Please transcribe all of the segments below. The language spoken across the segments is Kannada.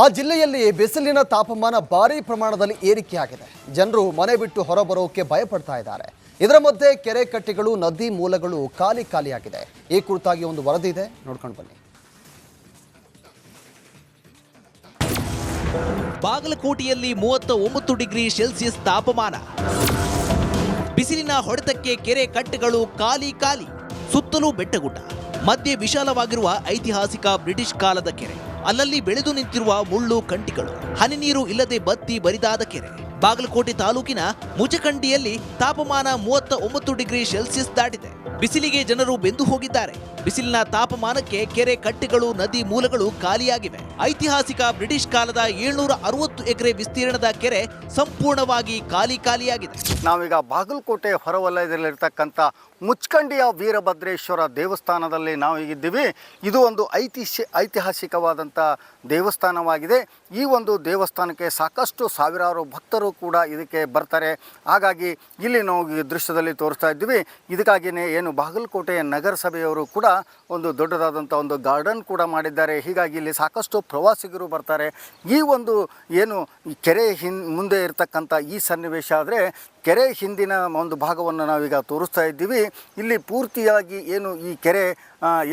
ಆ ಜಿಲ್ಲೆಯಲ್ಲಿ ಬಿಸಿಲಿನ ತಾಪಮಾನ ಭಾರಿ ಪ್ರಮಾಣದಲ್ಲಿ ಏರಿಕೆಯಾಗಿದೆ. ಜನರು ಮನೆ ಬಿಟ್ಟು ಹೊರಬರೋಕೆ ಭಯಪಡ್ತಾ ಇದ್ದಾರೆ. ಇದರ ಮಧ್ಯೆ ಕೆರೆ ಕಟ್ಟೆಗಳು, ನದಿ ಮೂಲಗಳು ಖಾಲಿಯಾಗಿದೆ. ಈ ಕುರಿತಾಗಿ ಒಂದು ವರದಿ ಇದೆ, ನೋಡ್ಕೊಂಡು ಬನ್ನಿ. ಬಾಗಲಕೋಟೆಯಲ್ಲಿ 39 ಡಿಗ್ರಿ ಸೆಲ್ಸಿಯಸ್ ತಾಪಮಾನ. ಬಿಸಿಲಿನ ಹೊಡೆತಕ್ಕೆ ಕೆರೆ ಕಟ್ಟೆಗಳು ಖಾಲಿ. ಸುತ್ತಲೂ ಬೆಟ್ಟಗುಡ್ಡ, ಮಧ್ಯೆ ವಿಶಾಲವಾಗಿರುವ ಐತಿಹಾಸಿಕ ಬ್ರಿಟಿಷ್ ಕಾಲದ ಕೆರೆ. ಅಲ್ಲಲ್ಲಿ ಬೆಳೆದು ನಿಂತಿರುವ ಮುಳ್ಳು ಕಂಟಿಗಳು, ಹನಿ ನೀರು ಇಲ್ಲದೆ ಬತ್ತಿ ಬರಿದಾದ ಕೆರೆ. ಬಾಗಲಕೋಟೆ ತಾಲೂಕಿನ ಮುಚಕಂಡಿಯಲ್ಲಿ ತಾಪಮಾನ 39 ಡಿಗ್ರಿ ಸೆಲ್ಸಿಯಸ್ ದಾಟಿದೆ. ಬಿಸಿಲಿಗೆ ಜನರು ಬೆಂದು ಹೋಗಿದ್ದಾರೆ. ಬಿಸಿಲಿನ ತಾಪಮಾನಕ್ಕೆ ಕೆರೆ ಕಟ್ಟೆಗಳು, ನದಿ ಮೂಲಗಳು ಖಾಲಿಯಾಗಿವೆ. ಐತಿಹಾಸಿಕ ಬ್ರಿಟಿಷ್ ಕಾಲದ 760 ಎಕರೆ ವಿಸ್ತೀರ್ಣದ ಕೆರೆ ಸಂಪೂರ್ಣವಾಗಿ ಖಾಲಿಯಾಗಿದೆ. ನಾವೀಗ ಬಾಗಲಕೋಟೆ ಹೊರವಲಯದಲ್ಲಿರ್ತಕ್ಕಂಥ ಮುಚ್ಕಂಡಿಯ ವೀರಭದ್ರೇಶ್ವರ ದೇವಸ್ಥಾನದಲ್ಲಿ ನಾವು ಈಗಿದ್ದೀವಿ. ಇದು ಒಂದು ಐತಿಹಾಸಿಕವಾದಂಥ ದೇವಸ್ಥಾನವಾಗಿದೆ. ಈ ಒಂದು ದೇವಸ್ಥಾನಕ್ಕೆ ಸಾಕಷ್ಟು ಸಾವಿರಾರು ಭಕ್ತರು ಕೂಡ ಇದಕ್ಕೆ ಬರ್ತಾರೆ. ಹಾಗಾಗಿ ಇಲ್ಲಿ ನಾವು ಈ ದೃಶ್ಯದಲ್ಲಿ ತೋರಿಸ್ತಾ ಇದ್ದೀವಿ. ಇದಕ್ಕಾಗಿಯೇ ಏನು ಬಾಗಲಕೋಟೆಯ ನಗರಸಭೆಯವರು ಕೂಡ ಒಂದು ದೊಡ್ಡದಾದಂಥ ಒಂದು ಗಾರ್ಡನ್ ಕೂಡ ಮಾಡಿದ್ದಾರೆ. ಹೀಗಾಗಿ ಇಲ್ಲಿ ಸಾಕಷ್ಟು ಪ್ರವಾಸಿಗರು ಬರ್ತಾರೆ. ಈ ಒಂದು ಏನು ಈ ಕೆರೆ ಮುಂದೆ ಇರತಕ್ಕಂಥ ಈ ಸನ್ನಿವೇಶ ಆದರೆ ಕೆರೆ ಹಿಂದಿನ ಒಂದು ಭಾಗವನ್ನು ನಾವೀಗ ತೋರಿಸ್ತಾ ಇದ್ದೀವಿ. ಇಲ್ಲಿ ಪೂರ್ತಿಯಾಗಿ ಏನು ಈ ಕೆರೆ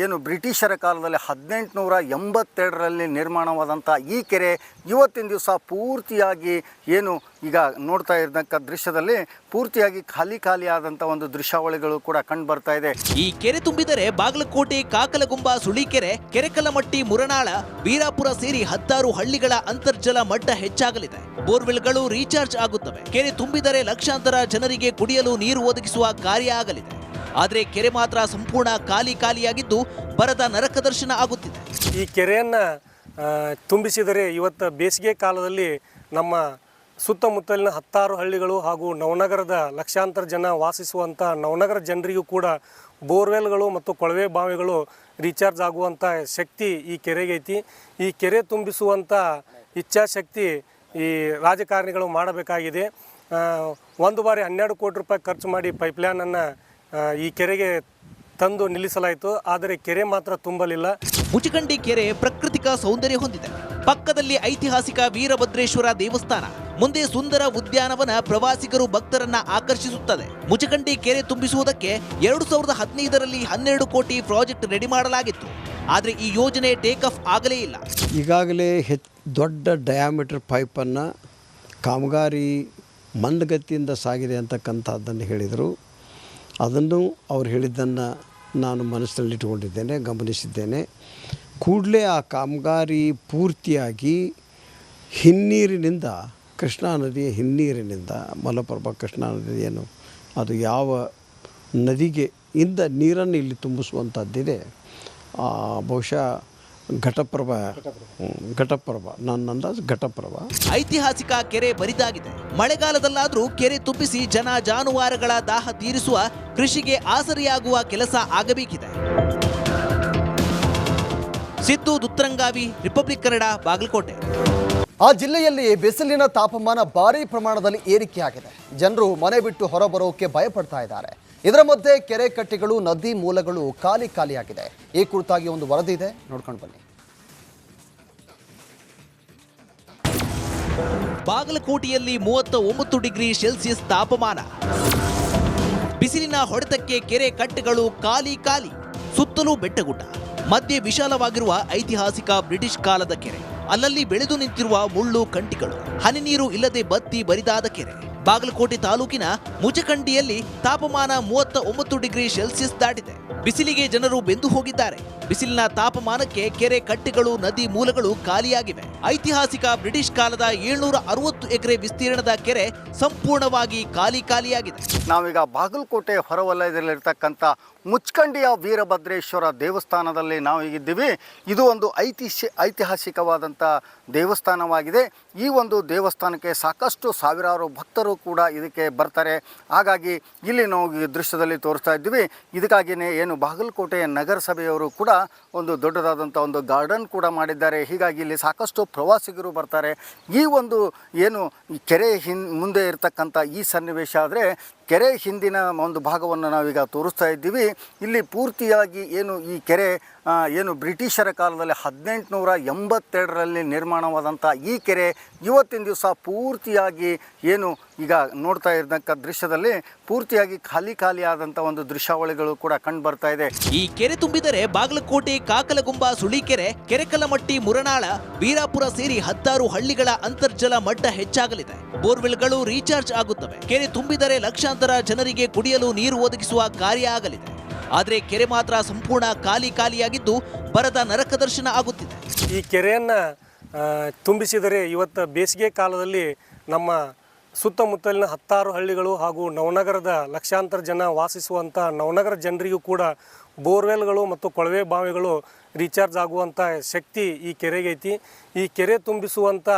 ಏನು ಬ್ರಿಟಿಷರ ಕಾಲದಲ್ಲಿ 1882ರಲ್ಲಿ ನಿರ್ಮಾಣವಾದಂಥ ಈ ಕೆರೆ ಇವತ್ತಿನ ದಿವಸ ಪೂರ್ತಿಯಾಗಿ ಏನು ಈಗ ನೋಡ್ತಾ ಇರತಕ್ಕ ದೃಶ್ಯದಲ್ಲಿ ಪೂರ್ತಿಯಾಗಿ ಖಾಲಿ ಆದಂಥ ಒಂದು ದೃಶ್ಯಾವಳಿಗಳು ಕೂಡ ಕಂಡು ಬರ್ತಾ ಇದೆ. ಈ ಕೆರೆ ತುಂಬಿದರೆ ಬಾಗಲಕೋಟೆ, ಕಾಕಲಗುಂಬ, ಸುಳಿಕೆರೆ, ಕೆರೆಕಲ್ಲಮಟ್ಟಿ, ಮುರನಾಳ, ವೀರಾಪುರ ಸೇರಿ 16 ಹಳ್ಳಿಗಳ ಅಂತರ್ಜಲ ಮಟ್ಟ ಹೆಚ್ಚಾಗಲಿದೆ. ಬೋರ್ವೆಲ್ಗಳು ರೀಚಾರ್ಜ್ ಆಗುತ್ತವೆ. ಕೆರೆ ತುಂಬಿದರೆ ಲಕ್ಷಾಂತರ ಜನರಿಗೆ ಕುಡಿಯಲು ನೀರು ಒದಗಿಸುವ ಕಾರ್ಯ ಆಗಲಿದೆ. ಆದರೆ ಕೆರೆ ಮಾತ್ರ ಸಂಪೂರ್ಣ ಖಾಲಿಯಾಗಿದ್ದು ಬರದ ನರಕ ದರ್ಶನ ಆಗುತ್ತಿದೆ. ಈ ಕೆರೆಯನ್ನು ತುಂಬಿಸಿದರೆ ಇವತ್ತು ಬೇಸಿಗೆ ಕಾಲದಲ್ಲಿ ನಮ್ಮ ಸುತ್ತಮುತ್ತಲಿನ 16 ಹಳ್ಳಿಗಳು ಹಾಗೂ ನವನಗರದ ಲಕ್ಷಾಂತರ ಜನ ವಾಸಿಸುವಂಥ ನವನಗರ ಜನರಿಗೂ ಕೂಡ ಬೋರ್ವೆಲ್ಗಳು ಮತ್ತು ಕೊಳವೆ ಬಾವಿಗಳು ರೀಚಾರ್ಜ್ ಆಗುವಂಥ ಶಕ್ತಿ ಈ ಕೆರೆಗೆ ಐತಿ. ಈ ಕೆರೆ ತುಂಬಿಸುವಂಥ ಇಚ್ಛಾಶಕ್ತಿ ಈ ರಾಜಕಾರಣಿಗಳು ಮಾಡಬೇಕಾಗಿದೆ. ಒಂದು ಬಾರಿ 12 ಕೋಟಿ ರೂಪಾಯಿ ಖರ್ಚು ಮಾಡಿ ಪೈಪ್ಲೈನನ್ನು ಈ ಕೆರೆಗೆ ತಂದು ನಿಲ್ಲಿಸಲಾಯಿತು. ಆದರೆ ಕೆರೆ ಮಾತ್ರ ತುಂಬಲಿಲ್ಲ. ಮುಚಕಂಡಿ ಕೆರೆ ಪ್ರಾಕೃತಿಕ ಸೌಂದರ್ಯ ಹೊಂದಿದೆ. ಪಕ್ಕದಲ್ಲಿ ಐತಿಹಾಸಿಕ ವೀರಭದ್ರೇಶ್ವರ ದೇವಸ್ಥಾನ, ಮುಂದೆ ಸುಂದರ ಉದ್ಯಾನವನ ಪ್ರವಾಸಿಗರು ಭಕ್ತರನ್ನ ಆಕರ್ಷಿಸುತ್ತದೆ. ಮುಚಕಂಡಿ ಕೆರೆ ತುಂಬಿಸುವುದಕ್ಕೆ 2015ರಲ್ಲಿ 12 ಕೋಟಿ ಪ್ರಾಜೆಕ್ಟ್ ರೆಡಿ ಮಾಡಲಾಗಿತ್ತು. ಆದರೆ ಈ ಯೋಜನೆ ಟೇಕ್ ಆಫ್ ಆಗಲೇ ಇಲ್ಲ. ಈಗಾಗಲೇ ದೊಡ್ಡ ಡಯಾಮೀಟರ್ ಪೈಪನ್ನು ಕಾಮಗಾರಿ ಮಂದಗತಿಯಿಂದ ಸಾಗಿದೆ ಅಂತಕ್ಕಂಥದ್ದನ್ನು ಹೇಳಿದರು. ಅದನ್ನು ಅವ್ರು ಹೇಳಿದ್ದನ್ನು ನಾನು ಮನಸ್ಸಿನಲ್ಲಿಟ್ಟುಕೊಂಡಿದ್ದೇನೆ, ಗಮನಿಸಿದ್ದೇನೆ. ಕೂಡಲೇ ಆ ಕಾಮಗಾರಿ ಪೂರ್ತಿಯಾಗಿ ಹಿನ್ನೀರಿನಿಂದ, ಕೃಷ್ಣಾ ನದಿಯ ಹಿನ್ನೀರಿನಿಂದ, ಮಲಪ್ರಭಾ ಕೃಷ್ಣಾ ನದಿ ಏನು ಅದು ಯಾವ ನದಿಗೆ ಇಂದ ನೀರನ್ನು ಇಲ್ಲಿ ತುಂಬಿಸುವಂಥದ್ದಿದೆ. ಬಹುಶಃ ಘಟಪ್ರಭಾ ನನ್ನ ಅಂದಾಜು ಘಟಪ್ರಭಾ. ಐತಿಹಾಸಿಕ ಕೆರೆ ಬರಿದಾಗಿದೆ. ಮಳೆಗಾಲದಲ್ಲಾದರೂ ಕೆರೆ ತುಂಬಿಸಿ ಜನ ಜಾನುವಾರುಗಳ ದಾಹ ತೀರಿಸುವ, ಕೃಷಿಗೆ ಆಸರಿಯಾಗುವ ಕೆಲಸ ಆಗಬೇಕಿದೆ. ಸಿದ್ದು ದುತ್ತರಂಗಾವಿ, ರಿಪಬ್ಲಿಕ್ ಕನ್ನಡ, ಬಾಗಲಕೋಟೆ. ಆ ಜಿಲ್ಲೆಯಲ್ಲಿ ಬಿಸಿಲಿನ ತಾಪಮಾನ ಭಾರಿ ಪ್ರಮಾಣದಲ್ಲಿ ಏರಿಕೆಯಾಗಿದೆ. ಜನರು ಮನೆ ಬಿಟ್ಟು ಹೊರಬರೋಕೆ ಭಯಪಡ್ತಾ ಇದ್ದಾರೆ. ಇದರ ಮಧ್ಯೆ ಕೆರೆ ಕಟ್ಟೆಗಳು, ನದಿ ಮೂಲಗಳು ಖಾಲಿಯಾಗಿದೆ. ಈ ಕುರಿತಾಗಿ ಒಂದು ವರದಿ ಇದೆ, ನೋಡ್ಕೊಂಡು ಬನ್ನಿ. ಬಾಗಲಕೋಟೆಯಲ್ಲಿ 39 ಡಿಗ್ರಿ ಸೆಲ್ಸಿಯಸ್ ತಾಪಮಾನ. ಬಿಸಿಲಿನ ಹೊಡೆತಕ್ಕೆ ಕೆರೆ ಕಟ್ಟೆಗಳು ಖಾಲಿ. ಸುತ್ತಲೂ ಬೆಟ್ಟಗುಡ್ಡ, ಮಧ್ಯೆ ವಿಶಾಲವಾಗಿರುವ ಐತಿಹಾಸಿಕ ಬ್ರಿಟಿಷ್ ಕಾಲದ ಕೆರೆ. ಅಲ್ಲಲ್ಲಿ ಬೆಳೆದು ನಿಂತಿರುವ ಮುಳ್ಳು ಕಂಟಿಗಳು, ಹನಿ ನೀರು ಇಲ್ಲದೆ ಬತ್ತಿ ಬರಿದಾದ ಕೆರೆ. ಬಾಗಲಕೋಟೆ ತಾಲೂಕಿನ ಮುಚಕಂಡಿಯಲ್ಲಿ ತಾಪಮಾನ 39 ಡಿಗ್ರಿ ಸೆಲ್ಸಿಯಸ್ ದಾಟಿದೆ. ಬಿಸಿಲಿಗೆ ಜನರು ಬೆಂದು ಹೋಗಿದ್ದಾರೆ. ಬಿಸಿಲಿನ ತಾಪಮಾನಕ್ಕೆ ಕೆರೆ ಕಟ್ಟೆಗಳು, ನದಿ ಮೂಲಗಳು ಖಾಲಿಯಾಗಿವೆ. ಐತಿಹಾಸಿಕ ಬ್ರಿಟಿಷ್ ಕಾಲದ 760 ಎಕರೆ ವಿಸ್ತೀರ್ಣದ ಕೆರೆ ಸಂಪೂರ್ಣವಾಗಿ ಖಾಲಿಯಾಗಿದೆ. ನಾವೀಗ ಬಾಗಲಕೋಟೆ ಹೊರವಲಯದಲ್ಲಿರ್ತಕ್ಕಂಥ ಮುಚ್ಕಂಡಿಯ ವೀರಭದ್ರೇಶ್ವರ ದೇವಸ್ಥಾನದಲ್ಲಿ ನಾವು ಈಗಿದ್ದೀವಿ. ಇದು ಒಂದು ಐತಿಹಾಸಿಕವಾದಂಥ ದೇವಸ್ಥಾನವಾಗಿದೆ. ಈ ಒಂದು ದೇವಸ್ಥಾನಕ್ಕೆ ಸಾಕಷ್ಟು ಸಾವಿರಾರು ಭಕ್ತರು ಕೂಡ ಇದಕ್ಕೆ ಬರ್ತಾರೆ. ಹಾಗಾಗಿ ಇಲ್ಲಿ ನಾವು ಈ ದೃಶ್ಯದಲ್ಲಿ ತೋರಿಸ್ತಾ ಇದ್ದೀವಿ. ಇದಕ್ಕಾಗಿಯೇ ಏನು ಬಾಗಲಕೋಟೆಯ ನಗರಸಭೆಯವರು ಕೂಡ ಒಂದು ದೊಡ್ಡದಾದಂಥ ಒಂದು ಗಾರ್ಡನ್ ಕೂಡ ಮಾಡಿದ್ದಾರೆ. ಹೀಗಾಗಿ ಇಲ್ಲಿ ಸಾಕಷ್ಟು ಪ್ರವಾಸಿಗರು ಬರ್ತಾರೆ. ಈ ಒಂದು ಏನು ಈ ಕೆರೆ ಮುಂದೆ ಇರತಕ್ಕಂಥ ಈ ಸನ್ನಿವೇಶ ಆದರೆ ಕೆರೆ ಹಿಂದಿನ ಒಂದು ಭಾಗವನ್ನು ನಾವೀಗ ತೋರಿಸ್ತಾ ಇದ್ದೀವಿ. ಇಲ್ಲಿ ಪೂರ್ತಿಯಾಗಿ ಏನು ಈ ಕೆರೆ ಏನು ಬ್ರಿಟಿಷರ ಕಾಲದಲ್ಲಿ 1882ರಲ್ಲಿ ನಿರ್ಮಾಣವಾದಂಥ ಈ ಕೆರೆ ಇವತ್ತಿನ ದಿವಸ ಪೂರ್ತಿಯಾಗಿ ಏನು ಈಗ ನೋಡ್ತಾ ಇರತಕ್ಕ ದೃಶ್ಯದಲ್ಲಿ ಪೂರ್ತಿಯಾಗಿ ಖಾಲಿ ಆದಂಥ ಒಂದು ದೃಶ್ಯಾವಳಿಗಳು ಕೂಡ ಕಂಡು ಬರ್ತಾ ಇದೆ. ಈ ಕೆರೆ ತುಂಬಿದರೆ ಬಾಗಲಕೋಟೆ, ಕಾಕಲಗುಂಬ, ಸುಳಿಕೆರೆ, ಕೆರೆಕಲ್ಲಮಟ್ಟಿ, ಮುರನಾಳ, ವೀರಾಪುರ ಸೇರಿ 16 ಹಳ್ಳಿಗಳ ಅಂತರ್ಜಲ ಮಟ್ಟ ಹೆಚ್ಚಾಗಲಿದೆ. ಬೋರ್ವೆಲ್ಗಳು ರೀಚಾರ್ಜ್ ಆಗುತ್ತವೆ. ಕೆರೆ ತುಂಬಿದರೆ ಲಕ್ಷಾಂತರ ಜನರಿಗೆ ಕುಡಿಯಲು ನೀರು ಒದಗಿಸುವ ಕಾರ್ಯ ಆಗಲಿದೆ. ಆದರೆ ಕೆರೆ ಮಾತ್ರ ಸಂಪೂರ್ಣ ಖಾಲಿಯಾಗಿದ್ದು ಬರದ ನರಕ ದರ್ಶನ ಆಗುತ್ತಿದೆ. ಈ ಕೆರೆಯನ್ನು ತುಂಬಿಸಿದರೆ ಇವತ್ತು ಬೇಸಿಗೆ ಕಾಲದಲ್ಲಿ ನಮ್ಮ ಸುತ್ತಮುತ್ತಲಿನ 16 ಹಳ್ಳಿಗಳು ಹಾಗೂ ನವನಗರದ ಲಕ್ಷಾಂತರ ಜನ ವಾಸಿಸುವಂಥ ನವನಗರ ಜನರಿಗೂ ಕೂಡ ಬೋರ್ವೆಲ್ಗಳು ಮತ್ತು ಕೊಳವೆ ಬಾವಿಗಳು ರೀಚಾರ್ಜ್ ಆಗುವಂಥ ಶಕ್ತಿ ಈ ಕೆರೆಗೆ ಐತಿ. ಈ ಕೆರೆ ತುಂಬಿಸುವಂಥ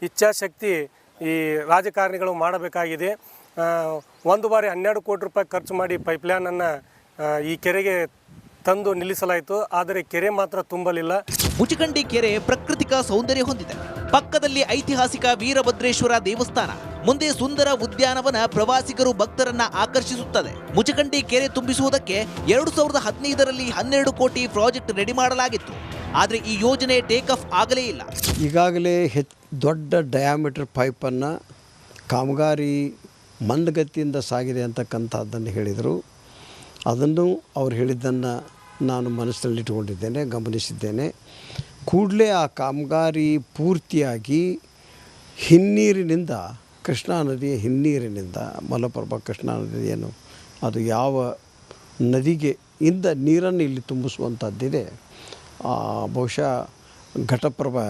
ಇಚ್ಛಾಶಕ್ತಿ ಈ ರಾಜಕಾರಣಿಗಳು ಮಾಡಬೇಕಾಗಿದೆ. ಒಂದು ಬಾರಿ 12 ಕೋಟಿ ರೂಪಾಯಿ ಖರ್ಚು ಮಾಡಿ ಪೈಪ್ಲೈನನ್ನು ಈ ಕೆರೆಗೆ ತಂದು ನಿಲ್ಲಿಸಲಾಯಿತು. ಆದರೆ ಕೆರೆ ಮಾತ್ರ ತುಂಬಲಿಲ್ಲ. ಮುಚಕಂಡಿ ಕೆರೆ ಪ್ರಾಕೃತಿಕ ಸೌಂದರ್ಯ ಹೊಂದಿದೆ. ಪಕ್ಕದಲ್ಲಿ ಐತಿಹಾಸಿಕ ವೀರಭದ್ರೇಶ್ವರ ದೇವಸ್ಥಾನ, ಮುಂದೆ ಸುಂದರ ಉದ್ಯಾನವನ ಪ್ರವಾಸಿಗರು ಭಕ್ತರನ್ನ ಆಕರ್ಷಿಸುತ್ತದೆ. ಮುಚಕಂಡಿ ಕೆರೆ ತುಂಬಿಸುವುದಕ್ಕೆ 2015ರಲ್ಲಿ 12 ಕೋಟಿ ಪ್ರಾಜೆಕ್ಟ್ ರೆಡಿ ಮಾಡಲಾಗಿತ್ತು. ಆದರೆ ಈ ಯೋಜನೆ ಟೇಕ್ ಆಫ್ ಆಗಲೇ ಇಲ್ಲ. ಈಗಾಗಲೇ ದೊಡ್ಡ ಡಯಾಮೀಟರ್ ಪೈಪನ್ನು ಕಾಮಗಾರಿ ಮಂದಗತಿಯಿಂದ ಸಾಗಿದೆ ಅಂತಕ್ಕಂಥದ್ದನ್ನು ಹೇಳಿದರು. ಅದನ್ನು ಅವ್ರು ಹೇಳಿದ್ದನ್ನು ನಾನು ಮನಸ್ಸಿನಲ್ಲಿಟ್ಟುಕೊಂಡಿದ್ದೇನೆ, ಗಮನಿಸಿದ್ದೇನೆ. ಕೂಡಲೇ ಆ ಕಾಮಗಾರಿ ಪೂರ್ತಿಯಾಗಿ ಹಿನ್ನೀರಿನಿಂದ, ಕೃಷ್ಣಾ ನದಿಯ ಹಿನ್ನೀರಿನಿಂದ, ಮಲಪ್ರಭಾ ಕೃಷ್ಣಾ ನದಿ ಏನು ಅದು ಯಾವ ನದಿಗೆ ಇಂದ ನೀರನ್ನು ಇಲ್ಲಿ ತುಂಬಿಸುವಂಥದ್ದಿದೆ. ಬಹುಶಃ ಘಟಪ್ರಭಾ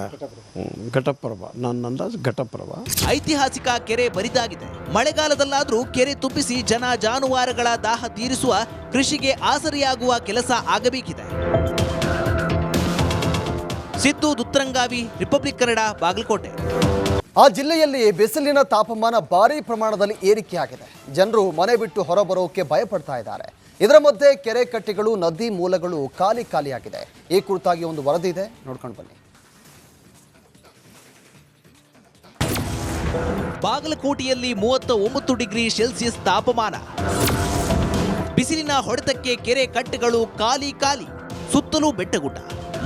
ನನ್ನ ಅಂದಾಜು ಘಟಪ್ರಭಾ. ಐತಿಹಾಸಿಕ ಕೆರೆ ಬರಿದಾಗಿದೆ. ಮಳೆಗಾಲದಲ್ಲಾದರೂ ಕೆರೆ ತುಂಬಿಸಿ ಜನ ಜಾನುವಾರುಗಳ ದಾಹ ತೀರಿಸುವ, ಕೃಷಿಗೆ ಆಸರೆಯಾಗುವ ಕೆಲಸ ಆಗಬೇಕಿದೆ. ಸಿದ್ದು ದುತ್ತರಂಗಾವಿ, ರಿಪಬ್ಲಿಕ್ ಕನ್ನಡ, ಬಾಗಲಕೋಟೆ. ಆ ಜಿಲ್ಲೆಯಲ್ಲಿ ಬಿಸಿಲಿನ ತಾಪಮಾನ ಭಾರೀ ಪ್ರಮಾಣದಲ್ಲಿ ಏರಿಕೆಯಾಗಿದೆ. ಜನರು ಮನೆ ಬಿಟ್ಟು ಹೊರಬರೋಕೆ ಭಯಪಡ್ತಾ ಇದ್ದಾರೆ. ಇದರ ಮಧ್ಯೆ ಕೆರೆ ಕಟ್ಟೆಗಳು, ನದಿ ಮೂಲಗಳು ಖಾಲಿಯಾಗಿದೆ. ಈ ಕುರಿತಾಗಿ ಒಂದು ವರದಿ ಇದೆ, ನೋಡ್ಕೊಂಡು ಬನ್ನಿ. ಬಾಗಲಕೋಟೆಯಲ್ಲಿ 39 ಡಿಗ್ರಿ ಸೆಲ್ಸಿಯಸ್ ತಾಪಮಾನ. ಬಿಸಿಲಿನ ಹೊಡೆತಕ್ಕೆ ಕೆರೆ ಕಟ್ಟೆಗಳು ಖಾಲಿ. ಸುತ್ತಲೂ ಬೆಟ್ಟಗುಡ್ಡ,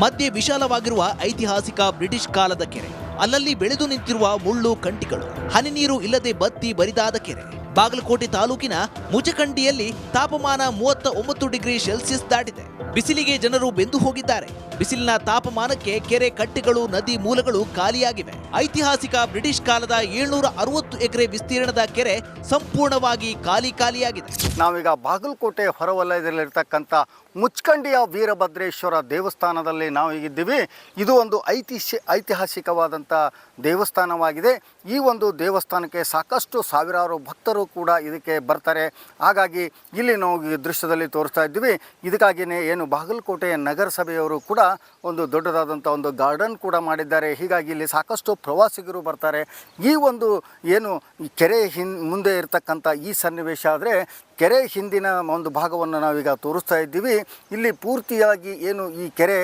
ಮಧ್ಯೆ ವಿಶಾಲವಾಗಿರುವ ಐತಿಹಾಸಿಕ ಬ್ರಿಟಿಷ್ ಕಾಲದ ಕೆರೆ. ಅಲ್ಲಲ್ಲಿ ಬೆಳೆದು ನಿಂತಿರುವ ಮುಳ್ಳು ಕಂಟಿಗಳು, ಹನಿ ನೀರು ಇಲ್ಲದೆ ಬತ್ತಿ ಬರಿದಾದ ಕೆರೆ. ಬಾಗಲಕೋಟೆ ತಾಲೂಕಿನ ಮುಚಕಂಡಿಯಲ್ಲಿ ತಾಪಮಾನ 39 ಡಿಗ್ರಿ ಸೆಲ್ಸಿಯಸ್ ದಾಟಿದೆ. ಬಿಸಿಲಿಗೆ ಜನರು ಬೆಂದು ಹೋಗಿದ್ದಾರೆ. ಬಿಸಿಲಿನ ತಾಪಮಾನಕ್ಕೆ ಕೆರೆ ಕಟ್ಟೆಗಳು, ನದಿ ಮೂಲಗಳು ಖಾಲಿಯಾಗಿವೆ. ಐತಿಹಾಸಿಕ ಬ್ರಿಟಿಷ್ ಕಾಲದ 760 ಎಕರೆ ವಿಸ್ತೀರ್ಣದ ಕೆರೆ ಸಂಪೂರ್ಣವಾಗಿ ಖಾಲಿಯಾಗಿದೆ. ನಾವೀಗ ಬಾಗಲಕೋಟೆ ಹೊರವಲಯದಲ್ಲಿರ್ತಕ್ಕಂಥ ಮುಚ್ಕಂಡಿಯ ವೀರಭದ್ರೇಶ್ವರ ದೇವಸ್ಥಾನದಲ್ಲಿ ನಾವು ಈಗಿದ್ದೀವಿ. ಇದು ಒಂದು ಐತಿಹಾಸಿಕವಾದಂಥ ದೇವಸ್ಥಾನವಾಗಿದೆ. ಈ ಒಂದು ದೇವಸ್ಥಾನಕ್ಕೆ ಸಾಕಷ್ಟು ಸಾವಿರಾರು ಭಕ್ತರು ಕೂಡ ಇದಕ್ಕೆ ಬರ್ತಾರೆ. ಹಾಗಾಗಿ ಇಲ್ಲಿ ನಾವು ಈ ದೃಶ್ಯದಲ್ಲಿ ತೋರಿಸ್ತಾ ಇದ್ದೀವಿ. ಇದಕ್ಕಾಗಿಯೇ ಏನು ಬಾಗಲಕೋಟೆಯ ನಗರಸಭೆಯವರು ಕೂಡ ಒಂದು ದೊಡ್ಡದಾದಂಥ ಒಂದು ಗಾರ್ಡನ್ ಕೂಡ ಮಾಡಿದ್ದಾರೆ. ಹೀಗಾಗಿ ಇಲ್ಲಿ ಸಾಕಷ್ಟು ಪ್ರವಾಸಿಗರು ಬರ್ತಾರೆ. ಈ ಒಂದು ಏನು ಈ ಕೆರೆ ಮುಂದೆ ಇರತಕ್ಕಂಥ ಈ ಸನ್ನಿವೇಶ ಆದರೆ ಕೆರೆ ಹಿಂದಿನ ಒಂದು ಭಾಗವನ್ನು ನಾವೀಗ ತೋರಿಸ್ತಾ ಇದ್ದೀವಿ. ಇಲ್ಲಿ ಪೂರ್ತಿಯಾಗಿ ಏನು ಈ ಕೆರೆ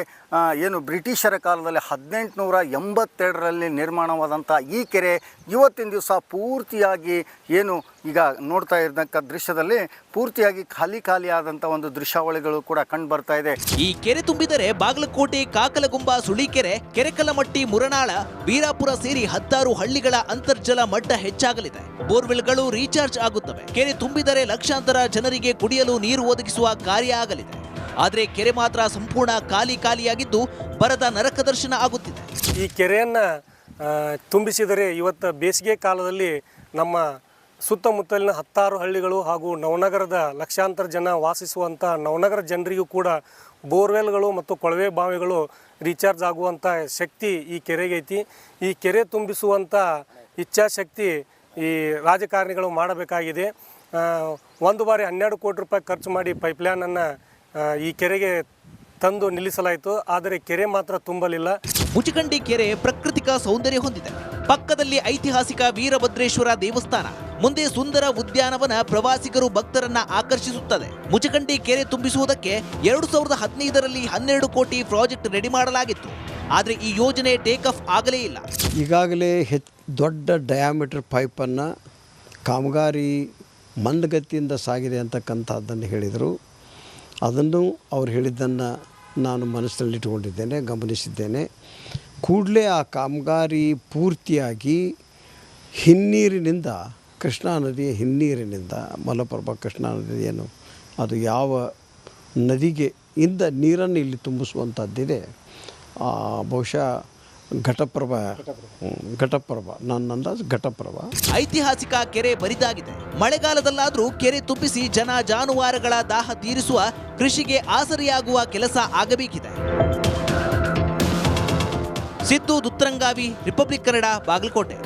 ಏನು ಬ್ರಿಟಿಷರ ಕಾಲದಲ್ಲಿ 1882ರಲ್ಲಿ ನಿರ್ಮಾಣವಾದಂಥ ಈ ಕೆರೆ ಇವತ್ತಿನ ದಿವಸ ಪೂರ್ತಿಯಾಗಿ ಏನು ಈಗ ನೋಡ್ತಾ ಇರತಕ್ಕ ದೃಶ್ಯದಲ್ಲಿ ಪೂರ್ತಿಯಾಗಿ ಖಾಲಿ ಆದಂಥ ಒಂದು ದೃಶ್ಯಾವಳಿಗಳು ಕೂಡ ಕಂಡು ಬರ್ತಾ ಇದೆ. ಈ ಕೆರೆ ತುಂಬಿದರೆ ಬಾಗಲಕೋಟೆ, ಕಾಕಲಗುಂಬ, ಸುಳಿಕೆರೆ, ಕೆರೆಕಲ್ಲಮಟ್ಟಿ, ಮುರನಾಳ, ವೀರಾಪುರ ಸೇರಿ 16 ಹಳ್ಳಿಗಳ ಅಂತರ್ಜಲ ಮಟ್ಟ ಹೆಚ್ಚಾಗಲಿದೆ. ಬೋರ್ವೆಲ್ಗಳು ರೀಚಾರ್ಜ್ ಆಗುತ್ತವೆ. ಕೆರೆ ತುಂಬಿದರೆ ಲಕ್ಷಾಂತರ ಜನರಿಗೆ ಕುಡಿಯಲು ನೀರು ಒದಗಿಸುವ ಕಾರ್ಯ ಆಗಲಿದೆ. ಆದರೆ ಕೆರೆ ಮಾತ್ರ ಸಂಪೂರ್ಣ ಖಾಲಿಯಾಗಿದ್ದು ಬರದ ನರಕ ದರ್ಶನ ಆಗುತ್ತಿದೆ. ಈ ಕೆರೆಯನ್ನು ತುಂಬಿಸಿದರೆ ಇವತ್ತು ಬೇಸಿಗೆ ಕಾಲದಲ್ಲಿ ನಮ್ಮ ಸುತ್ತಮುತ್ತಲಿನ 16 ಹಳ್ಳಿಗಳು ಹಾಗೂ ನವನಗರದ ಲಕ್ಷಾಂತರ ಜನ ವಾಸಿಸುವಂಥ ನವನಗರ ಜನರಿಗೂ ಕೂಡ ಬೋರ್ವೆಲ್ಗಳು ಮತ್ತು ಕೊಳವೆ ಬಾವಿಗಳು ರೀಚಾರ್ಜ್ ಆಗುವಂಥ ಶಕ್ತಿ ಈ ಕೆರೆಗೆ ಐತಿ. ಈ ಕೆರೆ ತುಂಬಿಸುವಂಥ ಇಚ್ಛಾಶಕ್ತಿ ಈ ರಾಜಕಾರಣಿಗಳು ಮಾಡಬೇಕಾಗಿದೆ. ಒಂದು ಬಾರಿ 12 ಕೋಟಿ ರೂಪಾಯಿ ಖರ್ಚು ಮಾಡಿ ಪೈಪ್ಲೈನನ್ನು ಈ ಕೆರೆಗೆ ತಂದು ನಿಲ್ಲಿಸಲಾಯಿತು. ಆದರೆ ಕೆರೆ ಮಾತ್ರ ತುಂಬಲಿಲ್ಲ. ಮುಚಕಂಡಿ ಕೆರೆ ಪ್ರಾಕೃತಿಕ ಸೌಂದರ್ಯ ಹೊಂದಿದೆ. ಪಕ್ಕದಲ್ಲಿ ಐತಿಹಾಸಿಕ ವೀರಭದ್ರೇಶ್ವರ ದೇವಸ್ಥಾನ, ಮುಂದೆ ಸುಂದರ ಉದ್ಯಾನವನ ಪ್ರವಾಸಿಗರು ಭಕ್ತರನ್ನ ಆಕರ್ಷಿಸುತ್ತದೆ. ಮುಚಕಂಡಿ ಕೆರೆ ತುಂಬಿಸುವುದಕ್ಕೆ 2015ರಲ್ಲಿ 12 ಕೋಟಿ ಪ್ರಾಜೆಕ್ಟ್ ರೆಡಿ ಮಾಡಲಾಗಿತ್ತು. ಆದರೆ ಈ ಯೋಜನೆ ಟೇಕ್ ಆಫ್ ಆಗಲೇ ಇಲ್ಲ. ಈಗಾಗಲೇ ದೊಡ್ಡ ಡಯಾಮೀಟರ್ ಪೈಪನ್ನು ಕಾಮಗಾರಿ ಮಂದಗತಿಯಿಂದ ಸಾಗಿದೆ ಅಂತಕ್ಕಂಥದ್ದನ್ನು ಹೇಳಿದರು. ಅದನ್ನು ಅವ್ರು ಹೇಳಿದ್ದನ್ನು ನಾನು ಮನಸ್ಸಿನಲ್ಲಿಟ್ಟುಕೊಂಡಿದ್ದೇನೆ, ಗಮನಿಸಿದ್ದೇನೆ. ಕೂಡಲೇ ಆ ಕಾಮಗಾರಿ ಪೂರ್ತಿಯಾಗಿ ಹಿನ್ನೀರಿನಿಂದ, ಕೃಷ್ಣಾ ನದಿಯ ಹಿನ್ನೀರಿನಿಂದ, ಮಲಪ್ರಭಾ ಕೃಷ್ಣಾ ನದಿ ಏನು ಅದು ಯಾವ ನದಿಗೆ ಇಂದ ನೀರನ್ನು ಇಲ್ಲಿ ತುಂಬಿಸುವಂಥದ್ದಿದೆ. ಬಹುಶಃ ಘಟಪ್ರಭಾ, ನನ್ನ ಅಂದಾಜು ಘಟಪ್ರಭಾ. ಐತಿಹಾಸಿಕ ಕೆರೆ ಬರಿದಾಗಿದೆ. ಮಳೆಗಾಲದಲ್ಲಾದರೂ ಕೆರೆ ತುಂಬಿಸಿ ಜನ ಜಾನುವಾರುಗಳ ದಾಹ ತೀರಿಸುವ, ಕೃಷಿಗೆ ಆಸರೆಯಾಗುವ ಕೆಲಸ ಆಗಬೇಕಿದೆ. ಸಿದ್ದು ದುತ್ತರಂಗಾವಿ, ರಿಪಬ್ಲಿಕ್ ಕನ್ನಡ, ಬಾಗಲಕೋಟೆ.